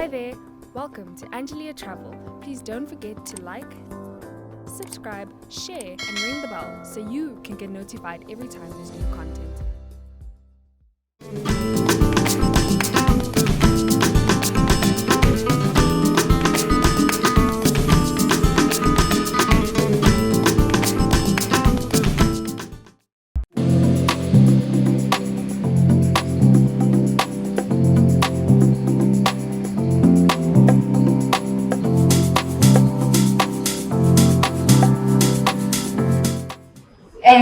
Hi there, welcome to Angelia Travel. Please don't forget to like, subscribe, share, and ring the bell so you can get notified every time there's new content.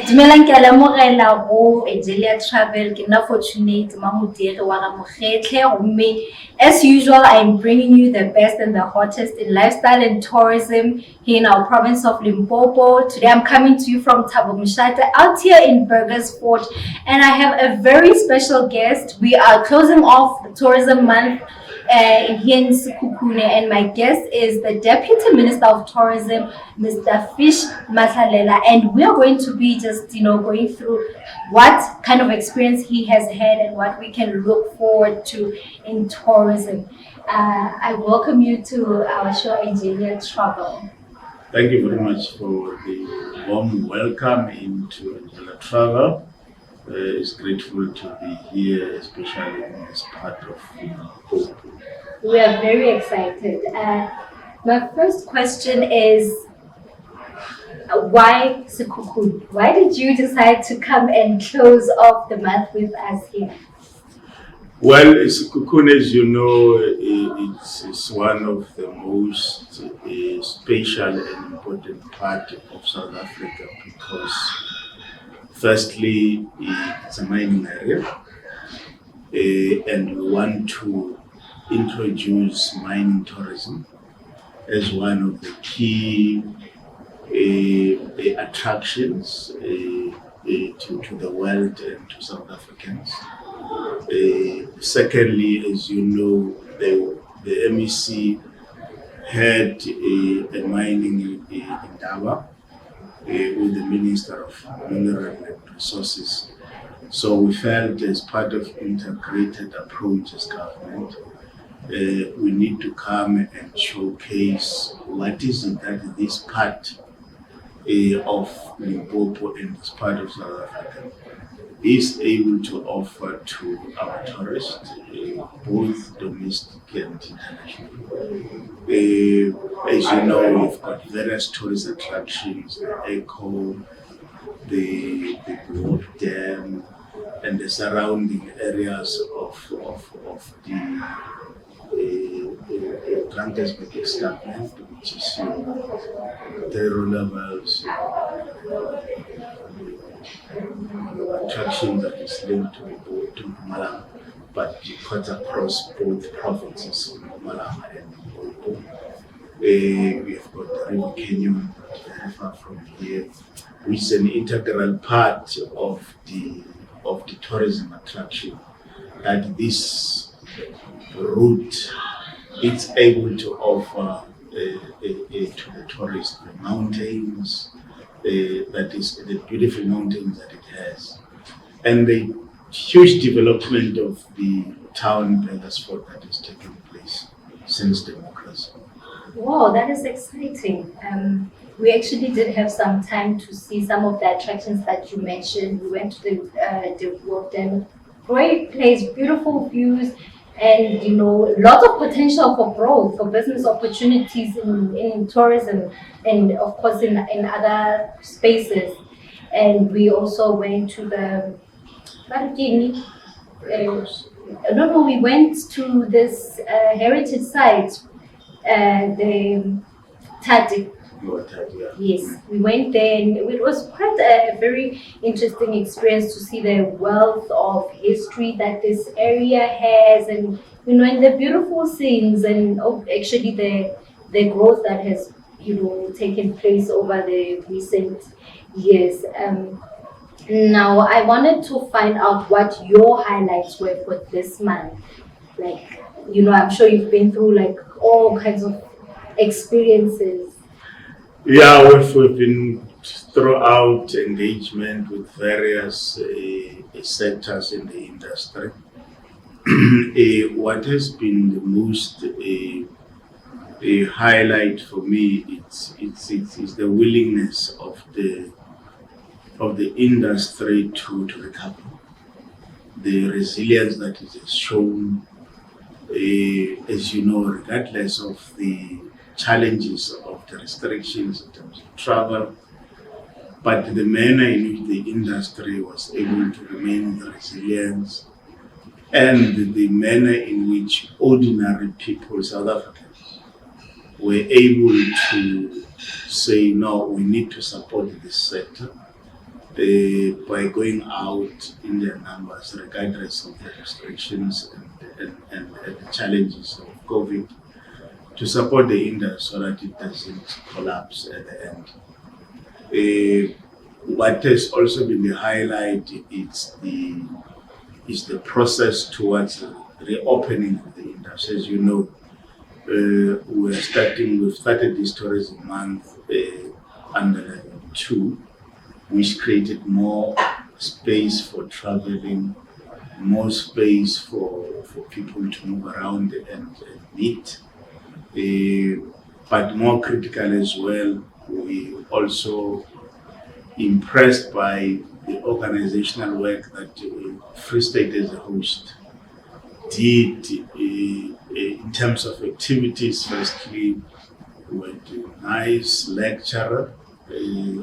Dumelang ke a lemogela go Angelia Travel. Ke nna fortunate Mamudere wa Ramokgetlhe gomme as usual I'm bringing you the best and the hottest in lifestyle and tourism here in our province of Limpopo. Today I'm coming to you from Thabo Mshata out here in Burgersfort, and I have a very special guest. We are closing off the tourism month here in Sekhukhune, and my guest is the Deputy Minister of Tourism, Mr. Fish Mahlalela, and we are going to be just going through what kind of experience he has had and what we can look forward to in tourism. I welcome you to our show, Angelia Travel. Thank you very much for the warm welcome into Angelia Travel. It's grateful to be here, especially in this part of Limpopo. We are very excited. My first question is, why Sekhukhune? Why did you decide to come and close off the month with us here? Well, Sekhukhune, as you know, it's one of the most special and important part of South Africa because firstly, it's a mining area, and we want to introduce mining tourism as one of the key attractions to the world and to South Africans. Secondly, as you know, the MEC had a mining in Daba with the Minister of Mineral and Resources. So we felt as part of integrated approach as government, we need to come and showcase what is it that this part of Limpopo and this part of South Africa is able to offer to our tourists, both domestic and international. As you know, we've got various tourist attractions, the Echo, the Block Dam, and the surrounding areas of the Drakensberg escarpment, which is 3 levels, attraction that is linked to Mpumalanga, but it cuts across both provinces, Mpumalanga and Limpopo. We've got the River Canyon, very far from here, which is an integral part of the tourism attraction. That this route it's able to offer to the tourists the mountains, that is the beautiful mountains that it has, and the huge development of the town Burgersfort that has taken place since democracy. Wow, that is exciting. We actually did have some time to see some of the attractions that you mentioned. We went to the Block Dam. Great place, beautiful views, and lots of potential for growth, for business opportunities in tourism, and of course in other spaces. And we also went to the we went to this heritage site, the Tati. Yes, we went there, and it was quite a very interesting experience to see the wealth of history that this area has, and and the beautiful scenes, and actually the growth that has taken place over the recent years. Now I wanted to find out what your highlights were for this month. Like, I'm sure you've been through like all kinds of experiences. Yeah, we've been throughout engagement with various sectors in the industry. What has been the most a highlight for me. It's the willingness of the industry to recover, the resilience that it has shown, as you know, regardless of the challenges of the restrictions in terms of travel, but the manner in which the industry was able to remain the resilience, and the manner in which ordinary people, South Africans, were able to say, no, we need to support this sector by going out in their numbers, regardless of the restrictions and the challenges of COVID, to support the industry so that it doesn't collapse at the end. What has also been the highlight is the process towards the reopening of the industry. As you know, we've started this tourism month under level 2, which created more space for traveling, more space for people to move around and meet. But more critical as well, we also impressed by the organizational work that Free State as a host did in terms of activities. Firstly, we had a nice lecture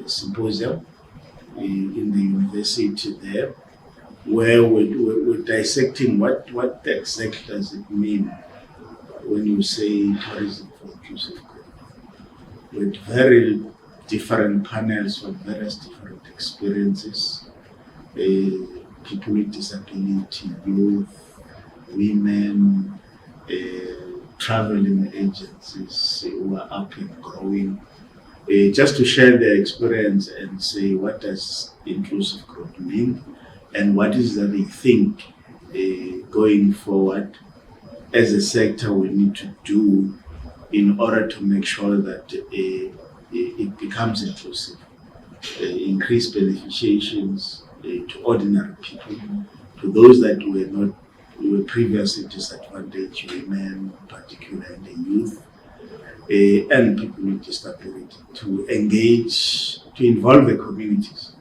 symposium in the university there, where we're dissecting what exactly does it mean when you say tourism for inclusive growth, with very different panels from various different experiences, people with disability, youth, women, traveling agencies who are up and growing, just to share their experience and say what does inclusive growth mean and what is that they think going forward as a sector we need to do in order to make sure that it becomes inclusive, increase beneficiations to ordinary people, to those that were previously disadvantaged, women, particularly the youth, and people with disability, to engage, to involve the communities,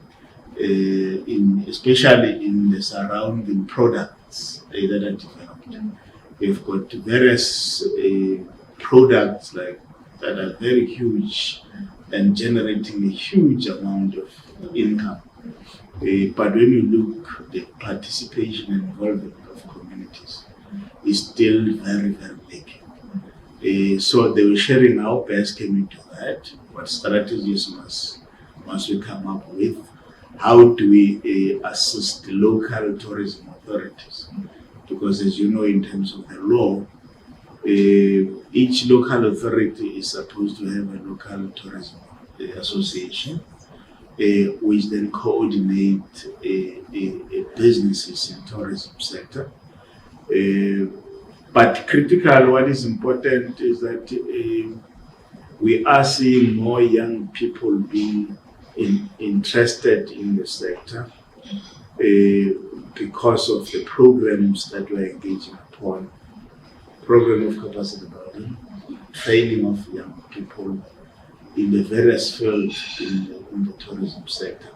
especially in the surrounding products that are developed. We've got various products that are very huge and generating a huge amount of income. But when you look, the participation and involvement of communities is still very, very lacking. So they were sharing how best can we do that, what strategies must we come up with, how do we assist the local tourism authorities, because as you know, in terms of the law, each local authority is supposed to have a local tourism association, which then coordinate businesses in tourism sector. But critical, what is important is that we are seeing more young people being interested in the sector because of the programs that we're engaging upon. Program of capacity building, training of young people in the various fields in the tourism sector,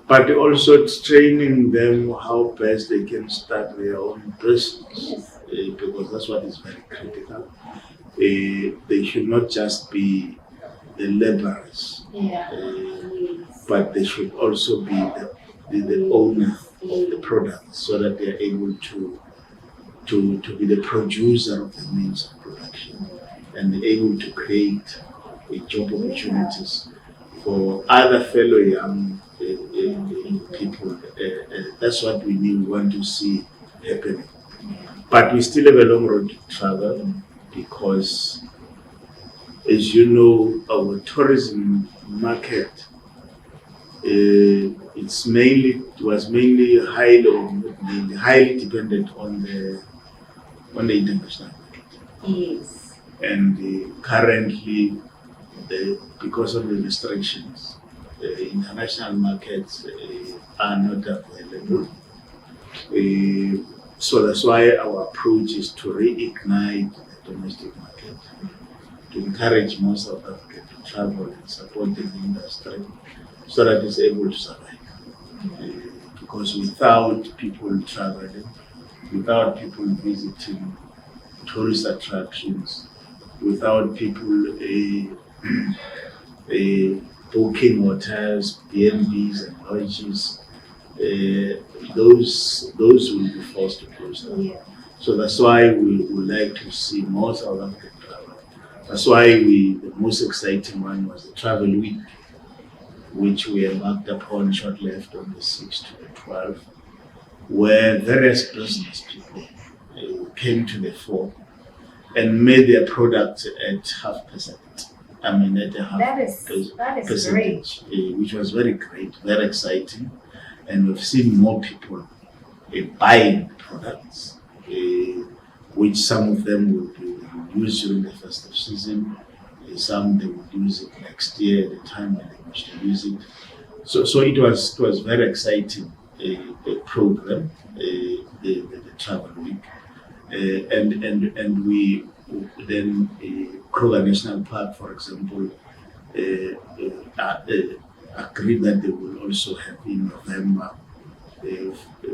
but also it's training them how best they can start their own business, because that's what is very critical. They should not just be the laborers, but they should also be the owner of the product, so that they are able to be the producer of the means of production and able to create job opportunities for other fellow young people. That's what we want to see happening. But we still have a long road to travel, because, as you know, our tourism market was mainly highly dependent on the international market. Yes. And currently, because of the restrictions, international markets are not available. So that's why our approach is to reignite the domestic encourage more South Africa to travel and support the industry so that it's able to survive. Because without people traveling, without people visiting tourist attractions, without people booking hotels, B&Bs and lodges, those will be forced to close down. Yeah. So that's why we would like to see more South African travel. That's why the most exciting one was the Travel Week, which we embarked upon shortly after on the 6th to the 12th, where various business people came to the fore and made their products at 0.5%. I mean, at a half That is percentage, which was very great, very exciting. And we've seen more people buying products, which some of them will use during the festive season. Some they will use it next year at the time when they wish to use it. So it was very exciting a program, the Travel Week, and we then Kruger National Park, for example, agreed that they will also have in November a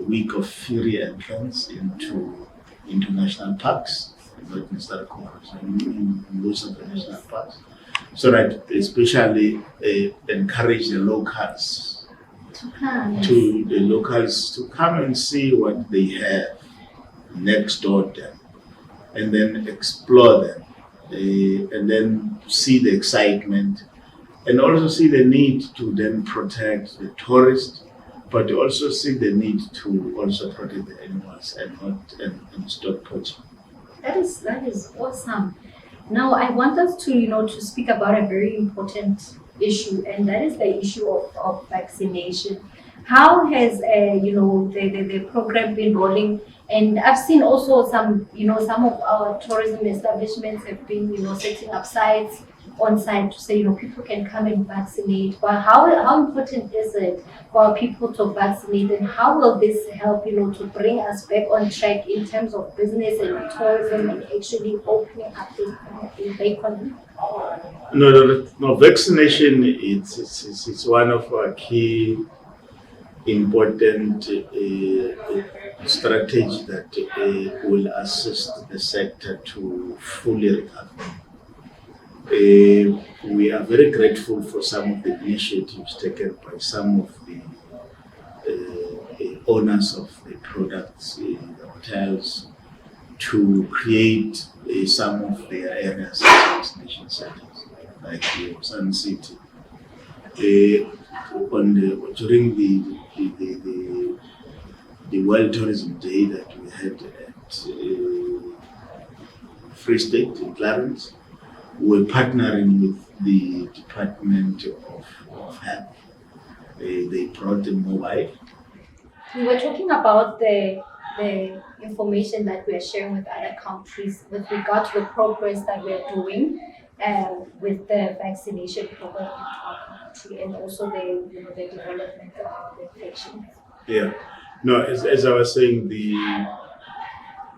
week of free entrance into national parks, not necessarily in most of the national parks, so that especially encourage the locals to come and see what they have next door to them, and then explore them, and then see the excitement, and also see the need to then protect the tourists, but also see the need to also protect the animals and stop poaching. That is awesome. Now I want us to to speak about a very important issue, and that is the issue of vaccination. How has the program been rolling? And I've seen also some of our tourism establishments have been setting up sites on site to say people can come and vaccinate. But how important is it for people to vaccinate, and how will this help to bring us back on track in terms of business and tourism and actually opening up the economy? No. Vaccination it's one of our key important strategy that will assist the sector to fully recover. We are very grateful for some of the initiatives taken by some of the owners of the products, the hotels, to create some of their areas as vaccination centers, like Sun City. During the World Tourism Day that we had at Free State in Clarence, we're partnering with the Department of Health. They brought a mobile. We were talking about the information that we are sharing with other countries with regard to the progress that we are doing with the vaccination program in our country, and also the development of the infection. Yeah. No, as I was saying,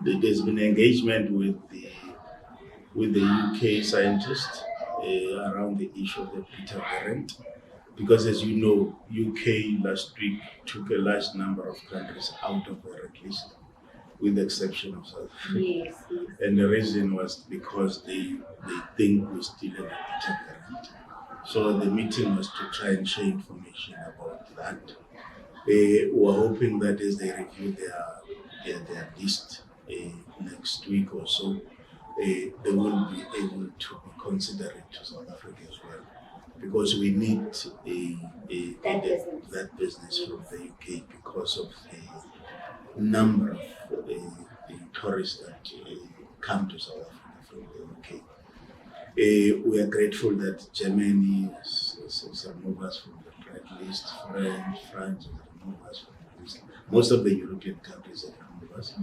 there's been engagement with the UK scientists around the issue of the Beta variant, because as you know, UK last week took a large number of countries out of the red list, with the exception of South Africa. Yes. And the reason was because they think we still have a Beta variant. So the meeting was to try and share information about that. They were hoping that as they review their list next week or so, they will be able to be considerate to South Africa as well, because we need that business from the UK because of the number of tourists that come to South Africa from the UK. We are grateful that Germany has removed us from the red list, France has removed us from the list. Most of the European countries have removed us,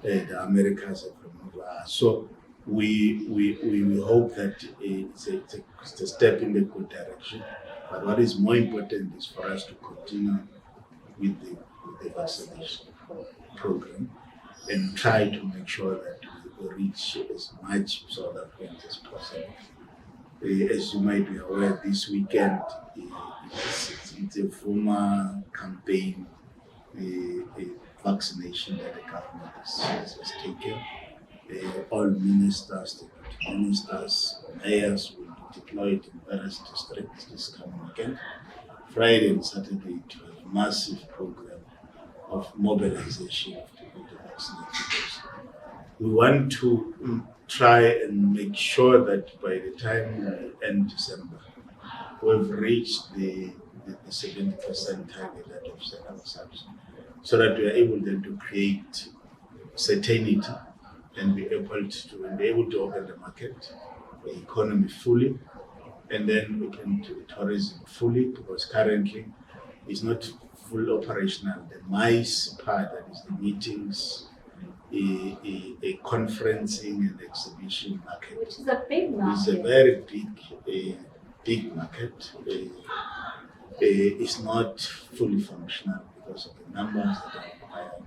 the Americas have removed us. So we hope that it's a step in the good direction. But what is more important is for us to continue with the vaccination program and try to make sure that we reach as much South Africans as possible As you might be aware, this weekend it's a former campaign, a vaccination that the government has taken. All ministers, deputy ministers, mayors will be deployed in various districts this coming weekend, Friday and Saturday, to have a massive program of mobilization of people to vaccinate people. We want to try and make sure that by the time we end December, we've reached the 70% target that we've set ourselves, so that we are able then to create certainty and be able to open the market, the economy fully, and then open to tourism fully, because currently it's not full operational. The MICE part, that is the meetings, a conferencing and exhibition market, Which is a big market. it's a very big market. It's not fully functional because of the numbers that are required.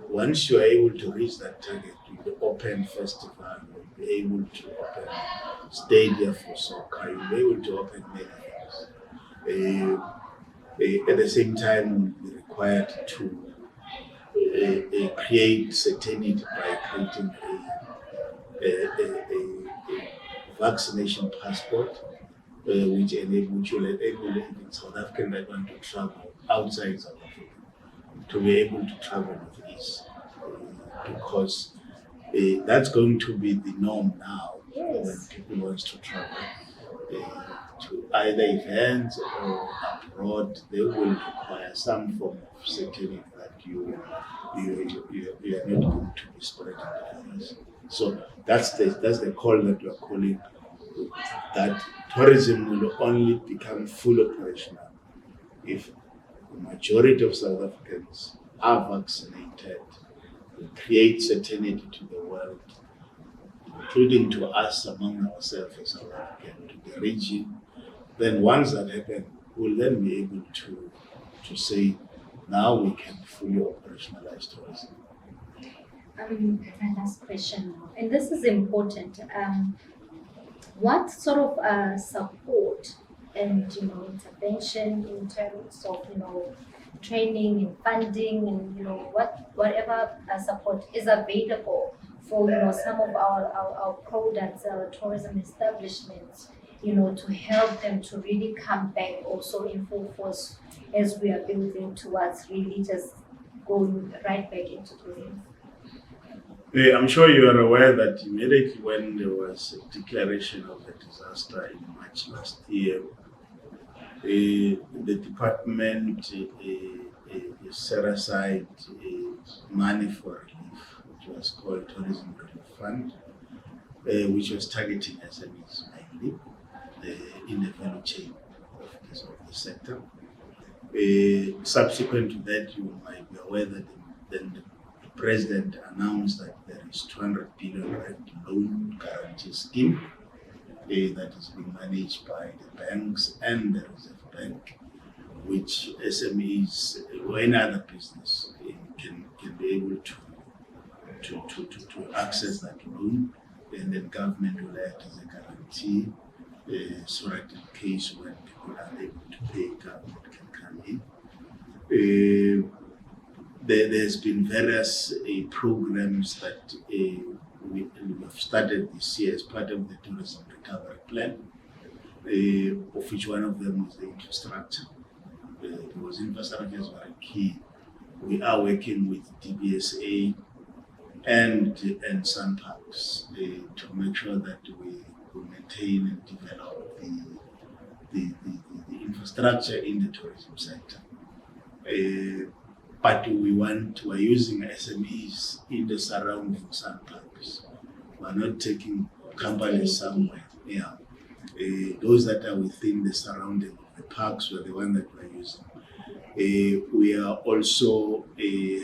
Once you are able to reach that target, you will open festival, you'll be able to open stadia for soccer, you'll be able to open many things. At the same time, we'll be required to create certainty by creating a vaccination passport, which will enable even South African that want to travel outside South Africa to be able to travel with ease, because that's going to be the norm now. Yes. When people want to travel to either events or abroad, they will require some form of certainty that you are not going to be spreading the virus. So that's the call that we are calling, that tourism will only become full operational if the majority of South Africans are vaccinated, we create certainty to the world, including to us among ourselves as South Africans, to the region. Then once that happens, we'll then be able to say, now we can fully operationalize tourism. My last question now, and this is important. What sort of support and intervention in terms of training and funding and whatever support is available for some of our products, our tourism establishments, to help them to really come back also in full force as we are building towards really just going right back into tourism. I'm sure you are aware that immediately when there was a declaration of the disaster in March last year, the department set aside money for relief, which was called Tourism Relief Fund, which was targeting SMEs mainly in the value chain of the sector. Subsequent to that, you might be aware that then the President announced that there is 200 billion rand loan guarantee scheme that is being managed by the banks and the Reserve Bank, which SMEs or any other business can be able to access that loan, and then government will act as a guarantee, so that in case when people are able to pay, government can come in. There's been various programs that we have started this year as part of the tourism recovery plan, of which one of them was the infrastructure. Because infrastructure is very key. We are working with DBSA and Sun Parks to make sure that we maintain and develop the infrastructure in the tourism sector. But we're using SMEs in the surrounding Sun Parks. We're not taking companies somewhere. Yeah. Those that are within the surrounding of the parks were the one that we're using. We are also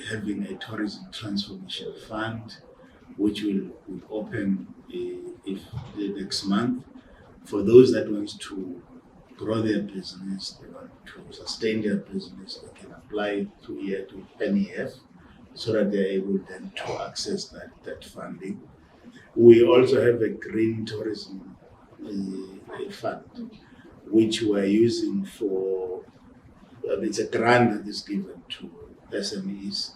having a tourism transformation fund, which will open if the next month for those that want to grow their business, they want to sustain their business, they can apply to NEF so that they're able then to access that funding. We also have a green tourism fund, which we're using for, it's a grant that is given to SMEs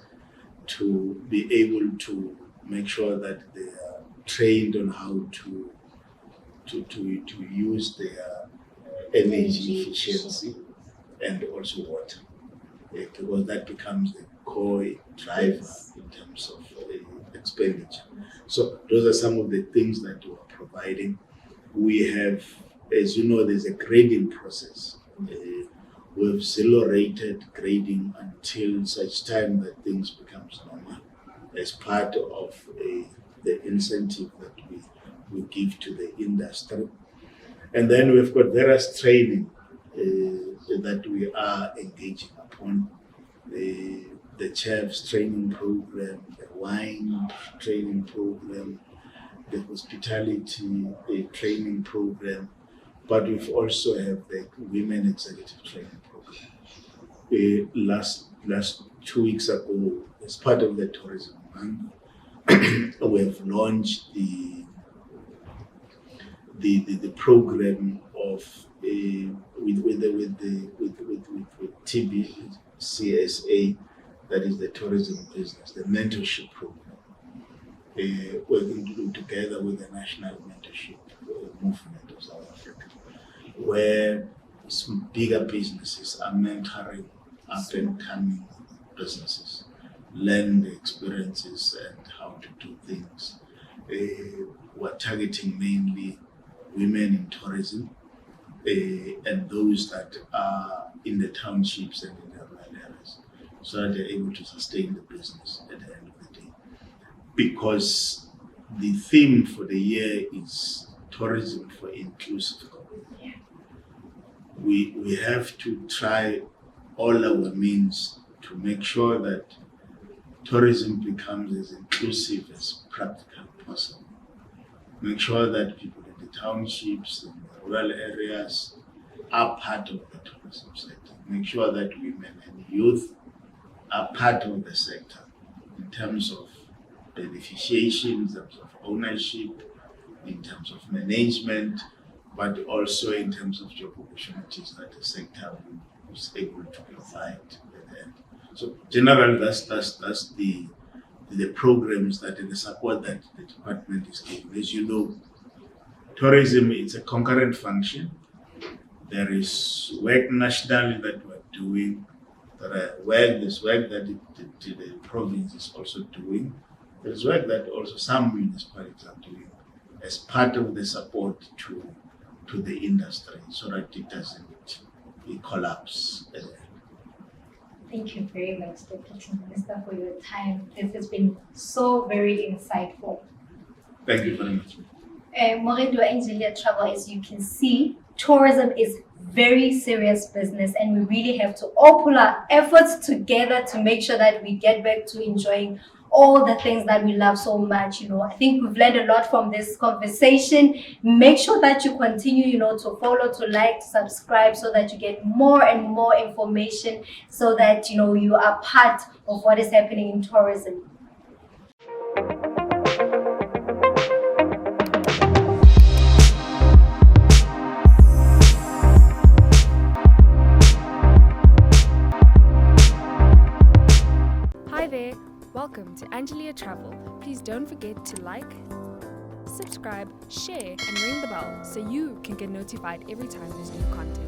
to be able to make sure that they are trained on how to use their energy efficiency and also water, because that becomes the core driver in terms of expenditure. So those are some of the things that we're providing. We have, as you know, there's a grading process. We've zero-rated grading until such time that things becomes normal as part of the incentive that we give to the industry. And then we've got various training that we are engaging upon. The chef's training program, the wine training program, the hospitality training program, but we've also have the women executive training program. Last 2 weeks ago, as part of the tourism month, we have launched the program of with TBCSA, that is the tourism business, the mentorship program. Working to do together with the National Mentorship Movement of South Africa, where some bigger businesses are mentoring up and coming businesses, learn the experiences and how to do things. We're targeting mainly women in tourism and those that are in the townships and in the rural areas, so that they're able to sustain the business at the end of the day. Because the theme for the year is tourism for inclusive growth. We have to try all our means to make sure that tourism becomes as inclusive as practically possible. Make sure that people in the townships and the rural areas are part of the tourism sector. Make sure that women and youth are part of the sector in terms of beneficiation, in terms of ownership, in terms of management, but also in terms of job opportunities that the sector was able to provide at the end. So generally, that's the programs that and the support that the department is giving. As you know, tourism is a concurrent function. There is work nationally that we're doing. There's work that the province is also doing. There's work that also some municipalities are doing as part of the support to the industry, so that it doesn't collapse. Thank you very much, Deputy Minister, for your time. This has been so very insightful. Thank you very much. Moredu Angelia Travel, as you can see, tourism is very serious business, and we really have to all pull our efforts together to make sure that we get back to enjoying all the things that we love so much. I think we've learned a lot from this conversation. Make sure that you continue, to follow, to like, to subscribe, so that you get more and more information, so that, you are part of what is happening in tourism. Hi there, welcome to Angelia Travel. Please don't forget to like, subscribe, share, and ring the bell so you can get notified every time there's new content.